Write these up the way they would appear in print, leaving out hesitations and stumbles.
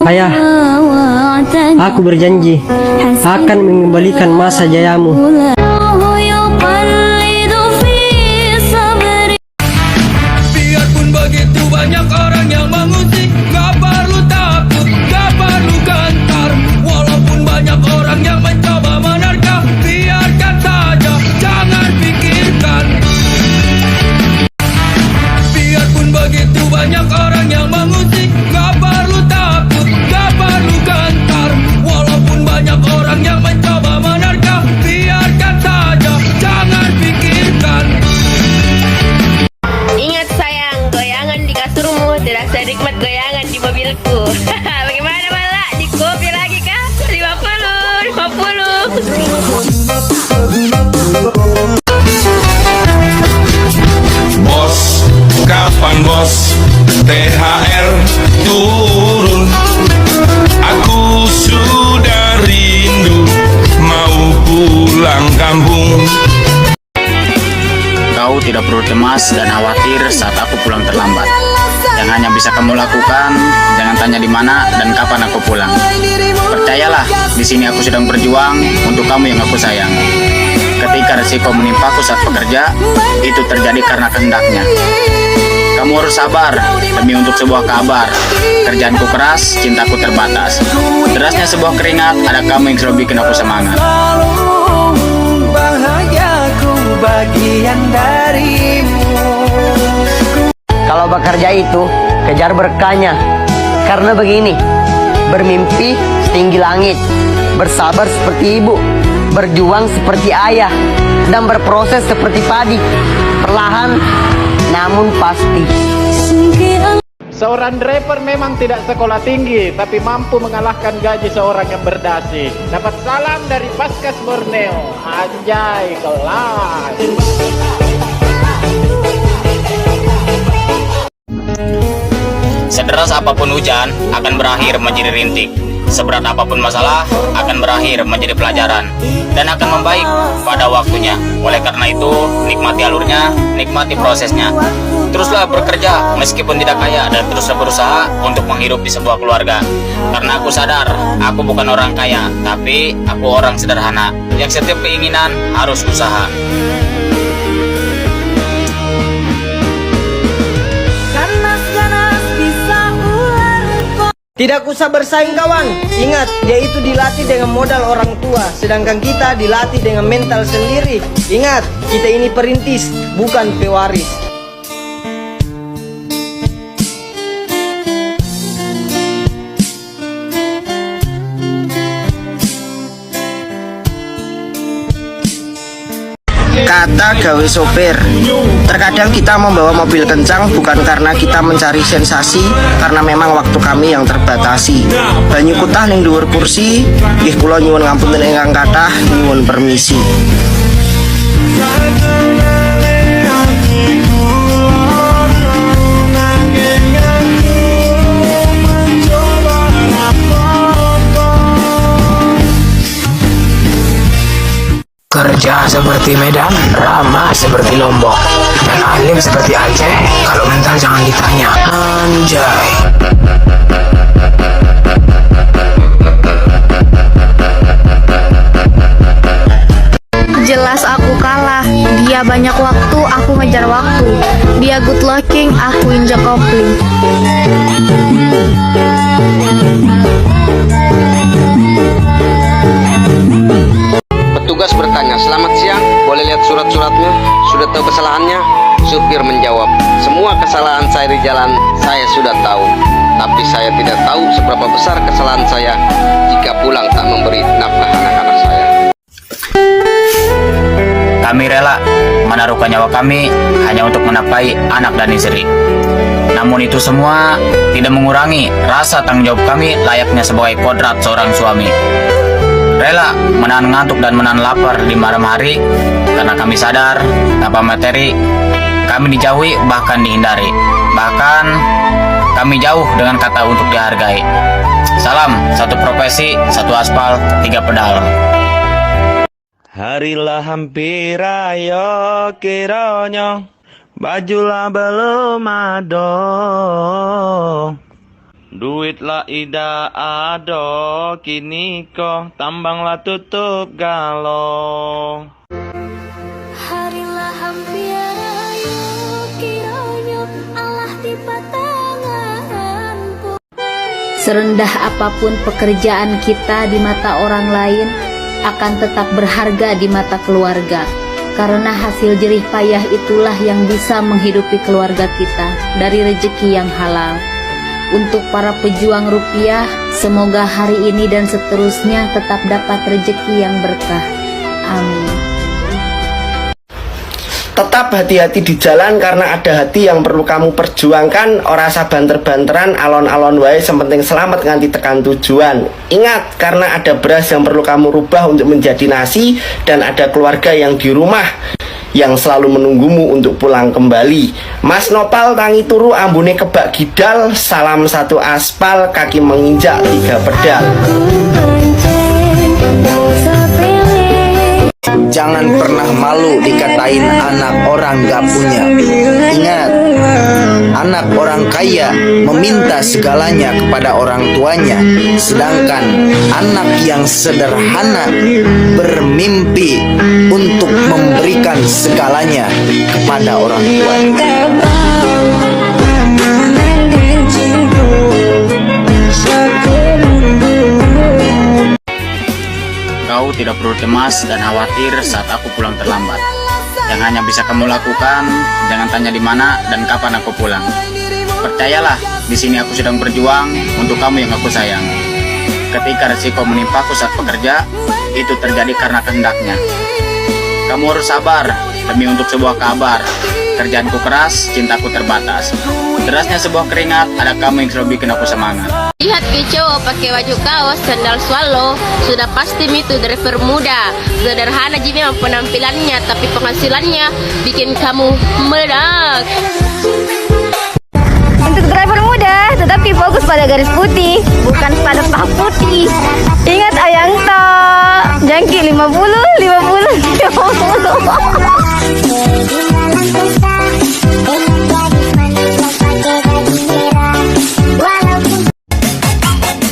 Ayah, aku berjanji akan mengembalikan masa jayamu. Biarpun begitu banyak orang yang mengusik, gak perlu takut, gak perlu gentar. Walaupun banyak orang yang mencoba menerka, biarkan saja, jangan pikirkan. Biarpun begitu banyak orang yang mengusik, gak perlu takut, gak perlu gentar. Walaupun banyak orang yang mencoba menerka, biarkan saja, jangan pikirkan. Ingat sayang, goyangan di kasurmu tidak senikmat goyangan di mobilku. Bagaimana malah? Di kopi lagi kah? 50, 50. Bos, kapan bos THR turun? Aku sudah rindu mau pulang kampung. Kau tidak perlu cemas dan khawatir saat aku pulang terlambat. Yang hanya bisa kamu lakukan, jangan tanya di mana dan kapan aku pulang. Percayalah, di sini aku sedang berjuang untuk kamu yang aku sayang. Ketika resiko menimpaku saat bekerja, itu terjadi karena kehendaknya. Kamu harus sabar demi untuk sebuah kabar. Kerjaanku keras, cintaku terbatas. Derasnya sebuah keringat, ada kamu yang selalu bikin aku semangat. Bahagiaku bagian darimu. Kalau bekerja itu, kejar berkahnya. Karena begini, bermimpi setinggi langit, bersabar seperti ibu, berjuang seperti ayah, dan berproses seperti padi. Perlahan, namun pasti. Seorang driver memang tidak sekolah tinggi, tapi mampu mengalahkan gaji seorang yang berdasi. Dapat salam dari Paskas Borneo. Anjay, kelas. Sederas apapun hujan akan berakhir menjadi rintik. Seberat apapun masalah akan berakhir menjadi pelajaran dan akan membaik pada waktunya. Oleh karena itu, nikmati alurnya, nikmati prosesnya. Teruslah bekerja meskipun tidak kaya dan teruslah berusaha untuk menghidupi sebuah keluarga. Karena aku sadar, aku bukan orang kaya, tapi aku orang sederhana yang setiap keinginan harus usaha. Tidak usah bersaing kawan. Ingat, dia itu dilatih dengan modal orang tua, sedangkan kita dilatih dengan mental sendiri. Ingat, kita ini perintis, bukan pewaris. Kata gawe sopir. Terkadang kita membawa mobil kencang bukan karena kita mencari sensasi, karena memang waktu kami yang terbatasi. Banyu kutah ning dhuwur kursi, nggih kula nyuwun ngapunten ingkang kathah, nyuwun permisi. Kerja seperti Medan, ramah seperti Lombok, dan alim seperti Aceh. Kalau mental jangan ditanya. Anjay. Jelas aku kalah. Dia banyak waktu, aku ngejar waktu. Dia good looking, aku injak kopling. Petugas bertanya, "Selamat siang, boleh lihat surat-suratnya? Sudah tahu kesalahannya?" Supir menjawab, "Semua kesalahan saya di jalan saya sudah tahu, tapi saya tidak tahu seberapa besar kesalahan saya jika pulang tak memberi nafkah anak-anak saya." Kami rela menaruhkan nyawa kami hanya untuk menafkahi anak dan istri. Namun itu semua tidak mengurangi rasa tanggung jawab kami layaknya sebagai kodrat seorang suami. Rela menahan ngantuk dan menahan lapar di malam hari karena kami sadar tanpa materi kami dijauhi bahkan dihindari. Bahkan kami jauh dengan kata untuk dihargai. Salam, satu profesi, satu aspal, 3 pedal. Harilah hampir ayo kironyo, bajulah belum ado. Duitlah ida ado, kini kok tambanglah tutup galo. Harilah hampir ayo kiranya Allah di patanganku. Serendah apapun pekerjaan kita di mata orang lain, akan tetap berharga di mata keluarga. Karena hasil jerih payah itulah yang bisa menghidupi keluarga kita dari rezeki yang halal. Untuk para pejuang rupiah, semoga hari ini dan seterusnya tetap dapat rezeki yang berkah. Amin. Tetap hati-hati di jalan karena ada hati yang perlu kamu perjuangkan. Ora usah banter-banteran, alon-alon wae, sepenting selamat nganti tekan tujuan. Ingat, karena ada beras yang perlu kamu rubah untuk menjadi nasi, dan ada keluarga yang di rumah yang selalu menunggumu untuk pulang kembali. Mas Nopal tangi turu ambune kebak gidal, salam satu aspal, kaki menginjak 3 pedal. Jangan pernah malu dikatain anak orang gak punya. Ingat, anak orang kaya meminta segalanya kepada orang tuanya, sedangkan anak yang sederhana bermimpi untuk memberikan segalanya kepada orang tuanya. Kau tidak perlu cemas dan khawatir saat aku pulang terlambat. Yang hanya bisa kamu lakukan, jangan tanya di mana dan kapan aku pulang. Percayalah, di sini aku sedang berjuang untuk kamu yang aku sayang. Ketika resiko menimpaku saat bekerja, itu terjadi karena kehendaknya. Kamu harus sabar demi untuk sebuah kabar. Kerjaanku keras, cintaku terbatas. Derasnya sebuah keringat, ada kamu yang selalu bikin aku semangat. Lihat ke cowok pakai baju kaos, sandal swallow, sudah pasti itu driver muda. Sederhana ji memang penampilannya, tapi penghasilannya bikin kamu meledak. Untuk driver muda, tetapi fokus pada garis putih, bukan pada paha putih. Ingat ayang to, jangki 50, 50, 50.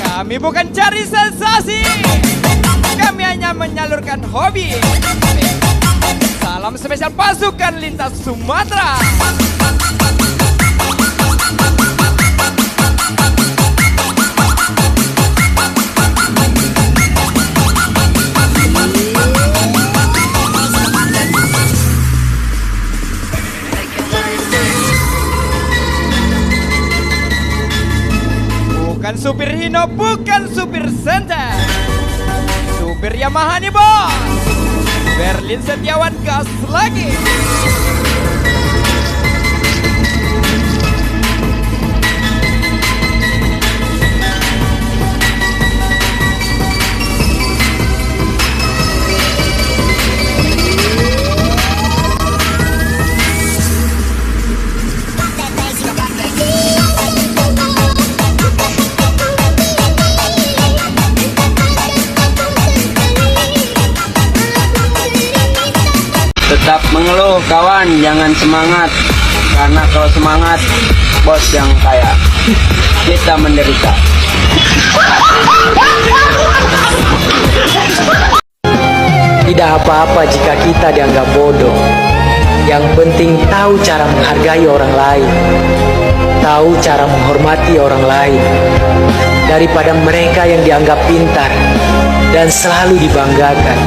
Kami bukan cari sensasi, kami hanya menyalurkan hobi. Salam spesial pasukan lintas Sumatera. Bukan supir Hino, bukan supir Santa, supir Yamaha nih bos. Berlin Setiawan gas lagi. Tetap mengeluh kawan, jangan semangat. Karena kalau semangat, bos yang kaya, kita menderita. Tidak apa-apa jika kita dianggap bodoh. Yang penting tahu cara menghargai orang lain, tahu cara menghormati orang lain, daripada mereka yang dianggap pintar dan selalu dibanggakan,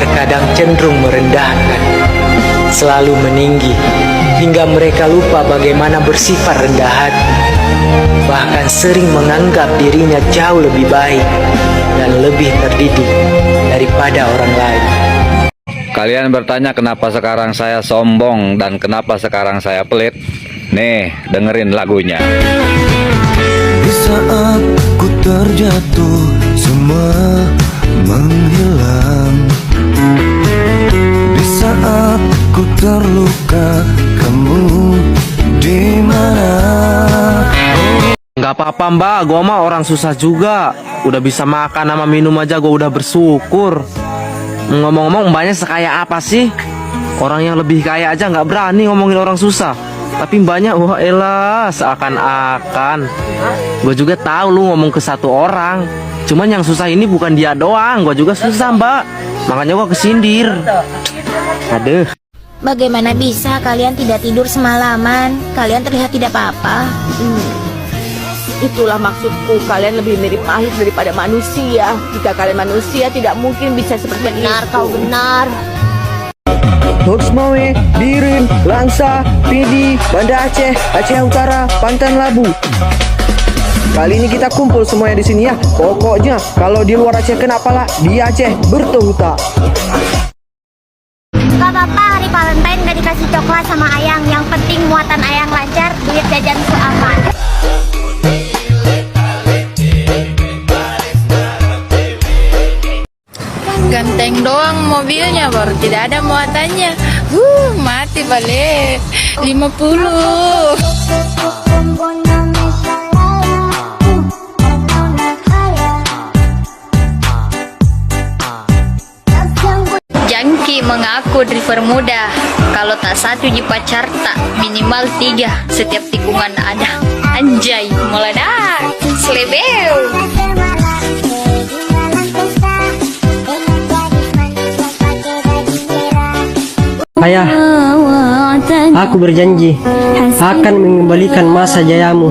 terkadang cenderung merendahkan, selalu meninggi, hingga mereka lupa bagaimana bersifat rendah hati, bahkan sering menganggap dirinya jauh lebih baik dan lebih terdidik daripada orang lain. Kalian bertanya kenapa sekarang saya sombong dan kenapa sekarang saya pelit? Nih, dengerin lagunya. Di saat ku terjatuh, semua menghilang. Di saat ku terluka, kamu di mana? Gak apa-apa mbak, gua mah orang susah juga. Udah bisa makan sama minum aja gua udah bersyukur. Ngomong-ngomong mbaknya sekaya apa sih? Orang yang lebih kaya aja gak berani ngomongin orang susah. Tapi mbaknya wah elah seakan-akan. Gue juga tahu lu ngomong ke satu orang. Cuman yang susah ini bukan dia doang, gue juga susah mbak. Makanya gue kesindir. Aduh. Bagaimana bisa kalian tidak tidur semalaman? Kalian terlihat tidak apa-apa. Itulah maksudku, kalian lebih mirip makhluk daripada manusia. Jika kalian manusia tidak mungkin bisa seperti itu. Benar, kau benar. Hoksmawe, Birin, Langsa, Pidi, Banda Aceh, Aceh Utara, Pantan Labu. Kali ini kita kumpul semuanya di sini ya. Pokoknya kalau di luar Aceh kenapalah, di Aceh bertuhuta. Gak apa-apa, hari Valentine gak dikasih coklat sama Ayang. Yang penting muatan Ayang lancar, duit jajanku aman. Ganteng doang mobilnya, baru tidak ada muatannya. Mati balik 50. Jangki mengaku driver muda. Kalau tak satu di pacar tak minimal 3. Setiap tikungan ada. Anjay, meledak. Slebeu. Ayah, aku berjanji akan mengembalikan masa jayamu